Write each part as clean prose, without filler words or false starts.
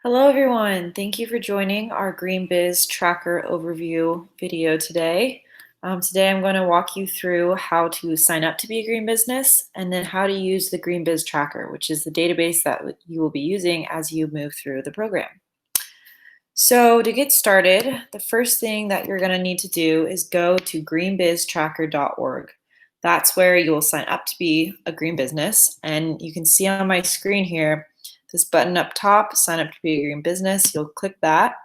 Hello everyone, thank you for joining our Green Biz Tracker overview video today. Today I'm going to walk you through how to sign up to be a green business and then how to use the Green Biz Tracker, which is the database that you will be using as you move through the program. So to get started, the first thing that you're going to need to do is go to greenbiztracker.org. That's where you will sign up to be a green business. And you can see on my screen here, this button up top, sign up to be a green business. You'll click that.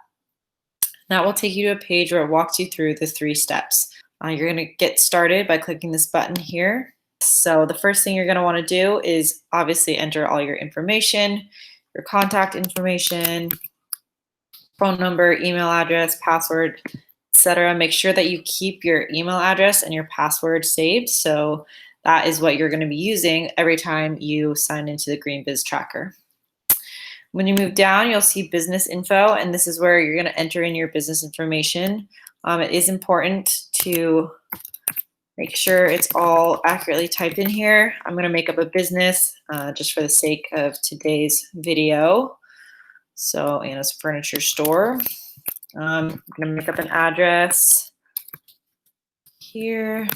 That will take you to a page where it walks you through the 3 steps. You're going to get started by clicking this button here. So the first thing you're going to want to do is obviously enter all your information, your contact information, phone number, email address, password, etc. Make sure that you keep your email address and your password saved. So that is what you're going to be using every time you sign into the Green Biz Tracker. When you move down, you'll see business info, and this is where you're going to enter in your business information. It is important to make sure it's all accurately typed in here. I'm going to make up a business just for the sake of today's video. So Anna's Furniture Store. I'm going to make up an address here,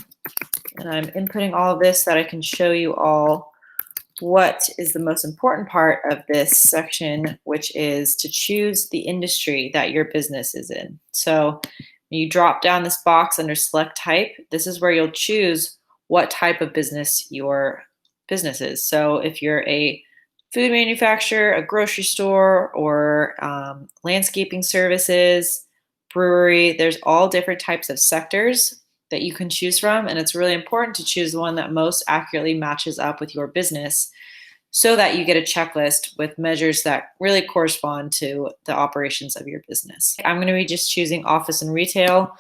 and I'm inputting all of this so that I can show you all what is the most important part of this section, which is to choose the industry that your business is in. So when you drop down this box under select type, this is where you'll choose what type of business your business is. So if you're a food manufacturer, a grocery store, or landscaping services, brewery, there's all different types of sectors that you can choose from, and it's really important to choose the one that most accurately matches up with your business so that you get a checklist with measures that really correspond to the operations of your business. I'm going to be just choosing office and retail.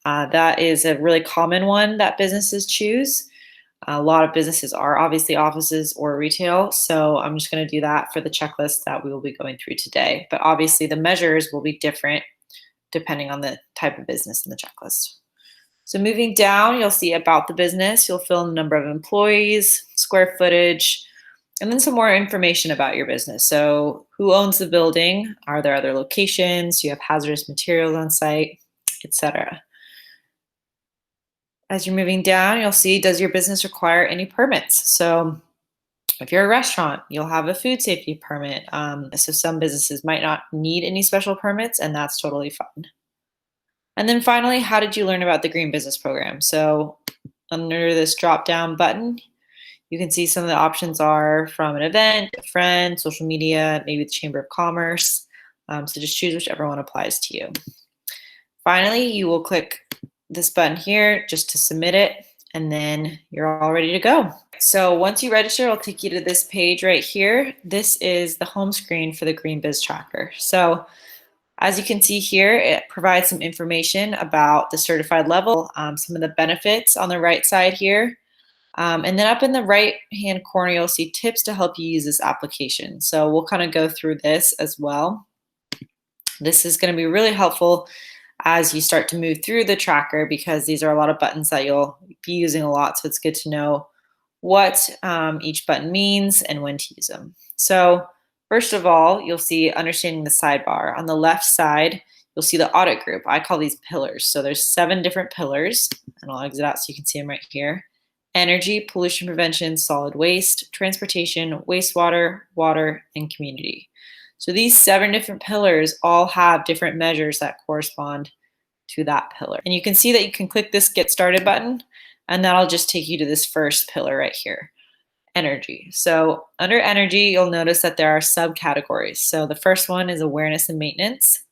That is a really common one that businesses choose. A lot of businesses are obviously offices or retail, so I'm just going to do that for the checklist that we will be going through today. But obviously the measures will be different depending on the type of business in the checklist. So moving down, you'll see about the business. You'll fill in the number of employees, square footage, and then some more information about your business. So who owns the building? Are there other locations? Do you have hazardous materials on site, etc. As you're moving down, you'll see, does your business require any permits? So if you're a restaurant, you'll have a food safety permit. So some businesses might not need any special permits, and that's totally fine. And then finally, how did you learn about the Green Business Program? So under this drop-down button, you can see some of the options are from an event, a friend, social media, maybe the Chamber of Commerce. So just choose whichever one applies to you. Finally, you will click this button here just to submit it, and then you're all ready to go. So once you register, it'll take you to this page right here. This is the home screen for the Green Biz Tracker. So as you can see here, it provides some information about the certified level, some of the benefits on the right side here. And then up in the right-hand corner, you'll see tips to help you use this application. So we'll kind of go through this as well. This is going to be really helpful as you start to move through the tracker because these are a lot of buttons that you'll be using a lot. So it's good to know what each button means and when to use them. So first of all, you'll see understanding the sidebar. On the left side, you'll see the audit group. I call these pillars. So there's 7 different pillars, and I'll exit out so you can see them right here. Energy, pollution prevention, solid waste, transportation, wastewater, water, and community. So these 7 different pillars all have different measures that correspond to that pillar. And you can see that you can click this Get Started button, and that'll just take you to this first pillar right here, energy. So under energy, you'll notice that there are subcategories. So the first one is awareness and maintenance,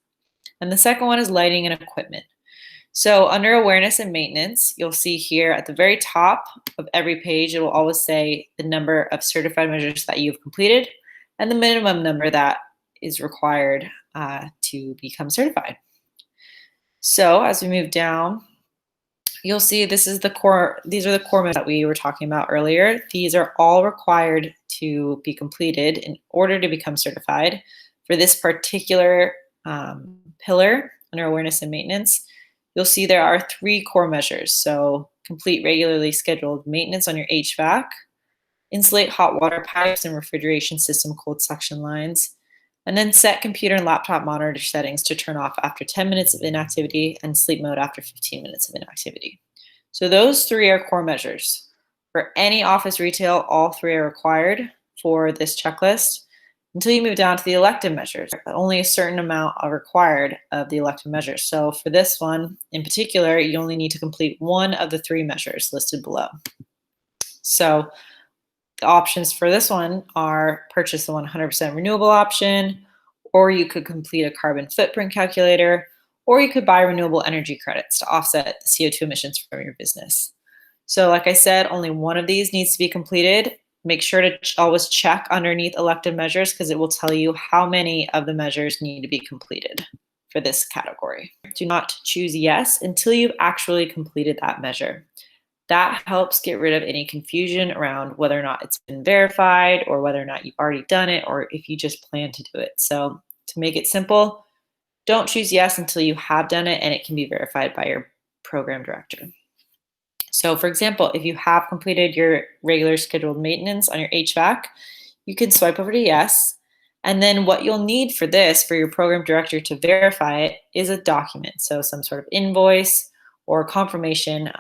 and the second one is lighting and equipment. So under awareness and maintenance, you'll see here at the very top of every page, it will always say the number of certified measures that you've completed and the minimum number that is required to become certified. So as we move down, you'll see these are the core measures that we were talking about earlier. These are all required to be completed in order to become certified. For this particular pillar under awareness and maintenance, you'll see there are 3 core measures. So complete regularly scheduled maintenance on your HVAC, insulate hot water pipes and refrigeration system cold suction lines, And then set computer and laptop monitor settings to turn off after 10 minutes of inactivity and sleep mode after 15 minutes of inactivity. So those three are core measures. For any office retail, all three are required for this checklist until you move down to the elective measures. Only a certain amount are required of the elective measures. So for this one in particular, you only need to complete one of the three measures listed below. So the options for this one are purchase the 100% renewable option, or you could complete a carbon footprint calculator, or you could buy renewable energy credits to offset the CO2 emissions from your business. So like I said, only one of these needs to be completed. Make sure to always check underneath elective measures because it will tell you how many of the measures need to be completed for this category. Do not choose yes until you've actually completed that measure. That helps get rid of any confusion around whether or not it's been verified or whether or not you've already done it or if you just plan to do it. So to make it simple, don't choose yes until you have done it and it can be verified by your program director. So for example, if you have completed your regular scheduled maintenance on your HVAC, you can swipe over to yes. And then what you'll need for this, for your program director to verify it, is a document. So some sort of invoice or confirmation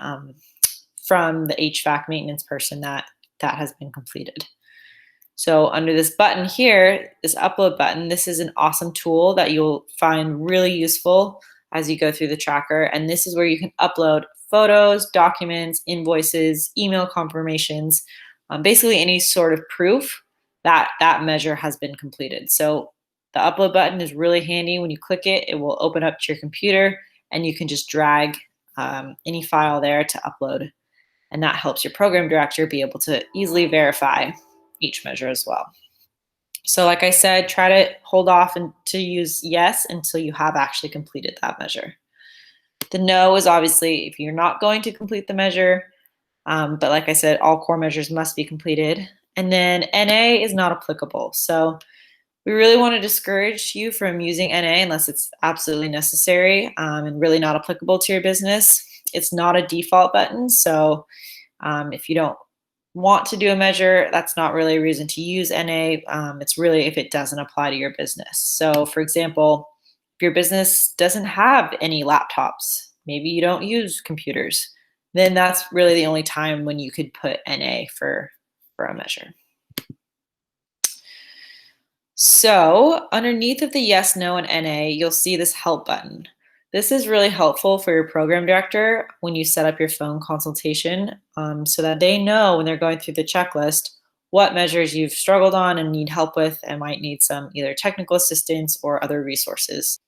from the HVAC maintenance person that has been completed. So under this button here, this upload button, this is an awesome tool that you'll find really useful as you go through the tracker. And this is where you can upload photos, documents, invoices, email confirmations, basically any sort of proof that that measure has been completed. So the upload button is really handy. When you click it, it will open up to your computer and you can just drag any file there to upload. And that helps your program director be able to easily verify each measure as well. So like I said, try to hold off and to use yes until you have actually completed that measure. The no is obviously if you're not going to complete the measure, but like I said, all core measures must be completed. And then NA is not applicable. So we really want to discourage you from using NA unless it's absolutely necessary and really not applicable to your business. It's not a default button. So if you don't want to do a measure, that's not really a reason to use NA. It's really if it doesn't apply to your business. So for example, if your business doesn't have any laptops, maybe you don't use computers, then that's really the only time when you could put NA for a measure. So underneath of the yes, no, and NA, you'll see this help button. This is really helpful for your program director when you set up your phone consultation so that they know when they're going through the checklist what measures you've struggled on and need help with and might need some either technical assistance or other resources.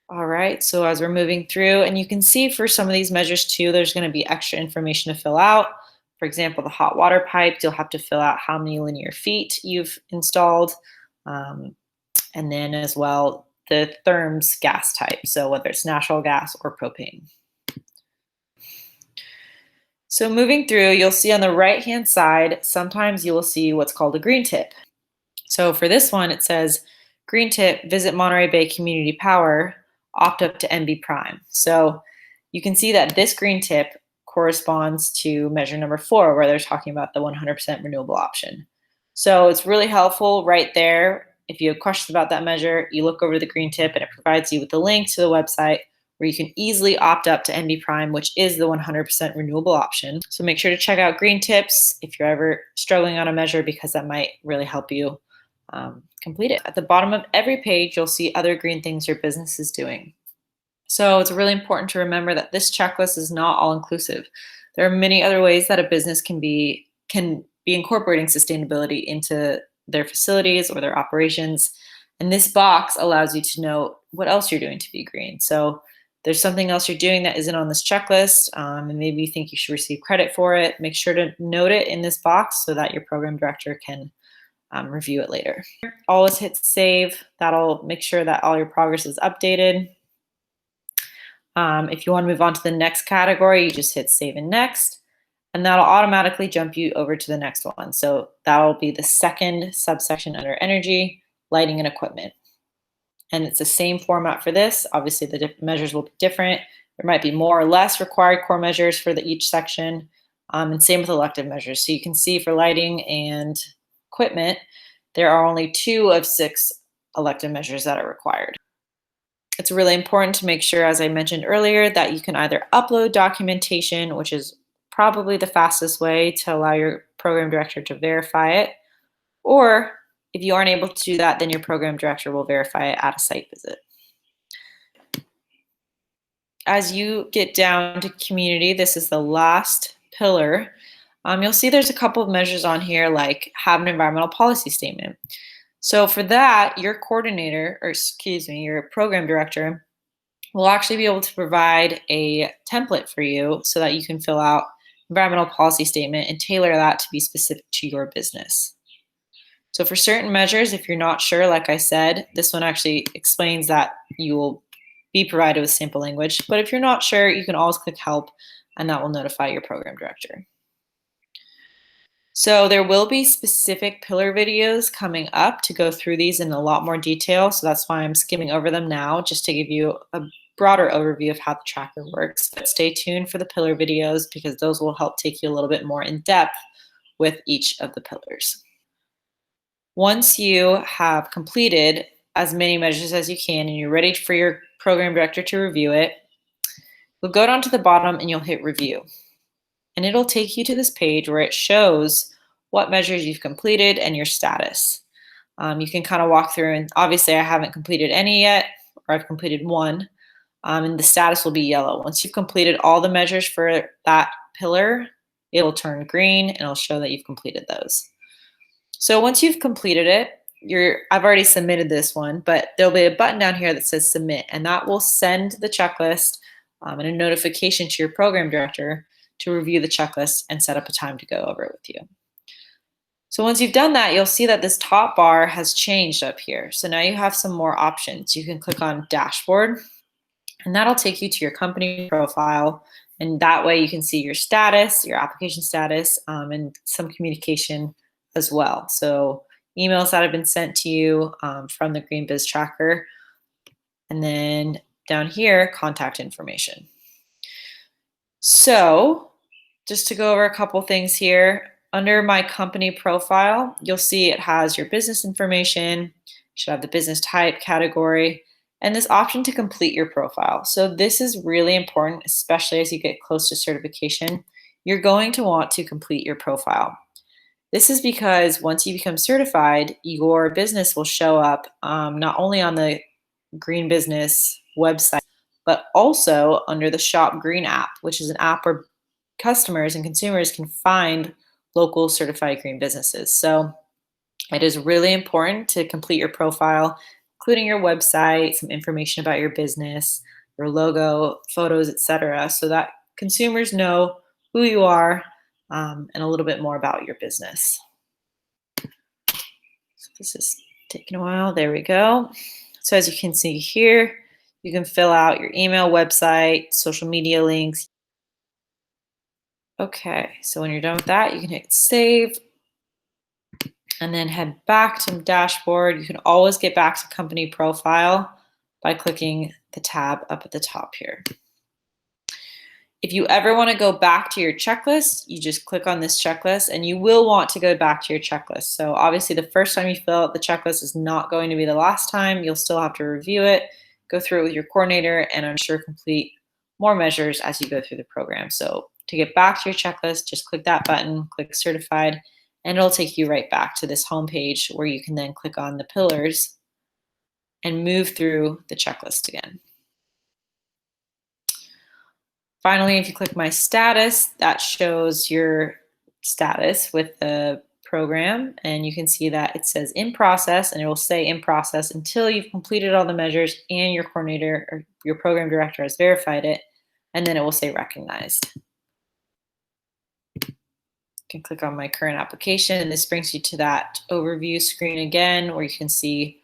All right, so as we're moving through, and you can see for some of these measures too, there's going to be extra information to fill out. For example, the hot water pipe, you'll have to fill out how many linear feet you've installed. And then as well, the therms gas type, so whether it's natural gas or propane. So moving through, you'll see on the right-hand side, sometimes you will see what's called a green tip. So for this one, it says, green tip, visit Monterey Bay Community Power, opt up to NB Prime. So you can see that this green tip corresponds to measure number 4, where they're talking about the 100% renewable option. So it's really helpful right there. If you have questions about that measure, you look over to the green tip and it provides you with the link to the website where you can easily opt up to NB Prime, which is the 100% renewable option. So make sure to check out green tips if you're ever struggling on a measure because that might really help you complete it. At the bottom of every page, you'll see other green things your business is doing. So it's really important to remember that this checklist is not all inclusive. There are many other ways that a business can be incorporating sustainability into their facilities or their operations. And this box allows you to know what else you're doing to be green. So there's something else you're doing that isn't on this checklist, and maybe you think you should receive credit for it. Make sure to note it in this box so that your program director can review it later. Always hit save. That'll make sure that all your progress is updated. If you want to move on to the next category, you just hit save and next, and that'll automatically jump you over to the next one. So that'll be the second subsection under energy, lighting and equipment. And it's the same format for this. Obviously the measures will be different. There might be more or less required core measures for each section, and same with elective measures. So you can see for lighting and equipment, there are only 2 of 6 elective measures that are required. It's really important to make sure, as I mentioned earlier, that you can either upload documentation, which is probably the fastest way to allow your program director to verify it, or if you aren't able to do that, then your program director will verify it at a site visit. As you get down to community, this is the last pillar. You'll see there's a couple of measures on here like have an environmental policy statement. So for that, your coordinator, or excuse me, your program director will actually be able to provide a template for you so that you can fill out environmental policy statement and tailor that to be specific to your business. So for certain measures, if you're not sure, like I said, this one actually explains that you will be provided with sample language. But if you're not sure, you can always click help and that will notify your program director. So there will be specific pillar videos coming up to go through these in a lot more detail. So that's why I'm skimming over them now, just to give you a broader overview of how the tracker works. But stay tuned for the pillar videos because those will help take you a little bit more in depth with each of the pillars. Once you have completed as many measures as you can and you're ready for your program director to review it, you'll go down to the bottom and you'll hit review. And it'll take you to this page where it shows what measures you've completed and your status. You can kind of walk through, and obviously I haven't completed any yet, or I've completed one, and the status will be yellow. Once you've completed all the measures for that pillar, it'll turn green and it'll show that you've completed those. So once you've completed it, I've already submitted this one, but there'll be a button down here that says submit, and that will send the checklist and a notification to your program director to review the checklist and set up a time to go over it with you. So once you've done that, you'll see that this top bar has changed up here. So now you have some more options. You can click on dashboard, and that'll take you to your company profile. And that way you can see your status, your application status, and some communication as well. So emails that have been sent to you from the Green Biz Tracker. And then down here, contact information. So just to go over a couple things here, under my company profile, you'll see it has your business information, you should have the business type category, and this option to complete your profile. So this is really important, especially as you get close to certification. You're going to want to complete your profile. This is because once you become certified, your business will show up not only on the Green Business website, but also under the Shop Green app, which is an app where customers and consumers can find local certified green businesses. So it is really important to complete your profile, including your website, some information about your business, your logo, photos, etc., so that consumers know who you are and a little bit more about your business. So this is taking a while. There we go. So as you can see here, you can fill out your email, website, social media links. Okay, so when you're done with that, you can hit save and then head back to the dashboard. You can always get back to company profile by clicking the tab up at the top here. If you ever want to go back to your checklist, you just click on this checklist, and you will want to go back to your checklist. So obviously the first time you fill out the checklist is not going to be the last time. You'll still have to review it, go through it with your coordinator, and I'm sure complete more measures as you go through the program. So to get back to your checklist, just click that button, click certified, and it'll take you right back to this home page where you can then click on the pillars and move through the checklist again. Finally, if you click my status, that shows your status with the program, and you can see that it says in process, and it will say in process until you've completed all the measures and your coordinator or your program director has verified it, and then it will say recognized. You can click on my current application, and this brings you to that overview screen again, where you can see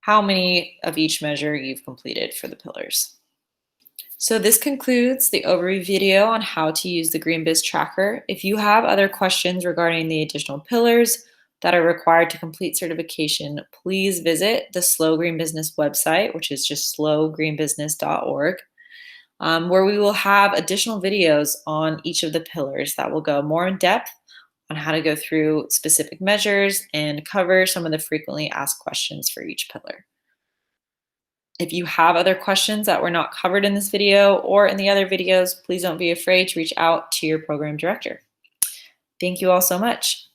how many of each measure you've completed for the pillars. So this concludes the overview video on how to use the Green Biz Tracker. If you have other questions regarding the additional pillars that are required to complete certification, please visit the SLO Green Business website, which is just slogreenbusiness.org, where we will have additional videos on each of the pillars that will go more in depth on how to go through specific measures and cover some of the frequently asked questions for each pillar. If you have other questions that were not covered in this video or in the other videos, please don't be afraid to reach out to your program director. Thank you all so much.